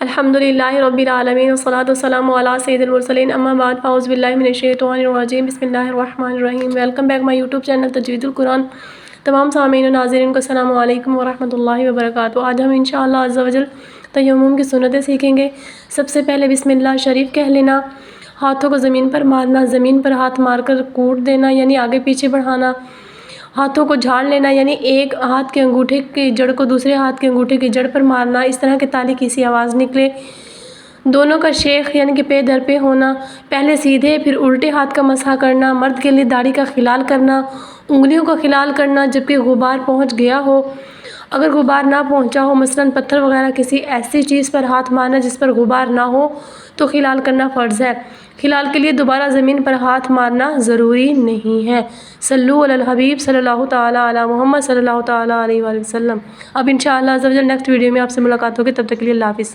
الحمدللہ رب العالمین والصلاۃ والسلام علی سید المرسلین اما بعد فاعوذ باللہ من الشیطان الرجیم بسم اللہ الرحمن الرحیم۔ Welcome back my YouTube channel Tajweed al-Quran. تمام سامعین و ناظرین کو السلام علیکم ورحمۃ اللہ وبرکاتہ۔ آج ہم انشاءاللہ عز و جل تیمم کی سنتیں سیکھیں گے۔ سب سے پہلے بسم اللہ شریف کہہ لینا، ہاتھوں کو زمین پر مارنا، زمین پر ہاتھ مار کر کوٹ دینا یعنی آگے پیچھے بڑھانا، ہاتھوں کو جھاڑ لینا یعنی ایک ہاتھ کے انگوٹھے کی جڑ کو دوسرے ہاتھ کے انگوٹھے کی جڑ پر مارنا، اس طرح کے تالی کی سی آواز نکلے۔ دونوں کا شیخ یعنی کہ پے در پہ ہونا، پہلے سیدھے پھر الٹے ہاتھ کا مسح کرنا، مرد کے لیے داڑھی کا خلال کرنا، انگلیوں کا خلال کرنا جبکہ غبار پہنچ گیا ہو۔ اگر غبار نہ پہنچا ہو مثلاً پتھر وغیرہ کسی ایسی چیز پر ہاتھ مارنا جس پر غبار نہ ہو تو خلال کرنا فرض ہے۔ خلال کے لیے دوبارہ زمین پر ہاتھ مارنا ضروری نہیں ہے۔ صلو علی الحبیب صلی اللہ تعالیٰ علی محمد صلی اللہ تعالیٰ علیہ وآلہ وسلم۔ اب انشاءاللہ عز و جل نیکسٹ ویڈیو میں آپ سے ملاقات ہوگی، تب تک کے لیے اللہ حافظ۔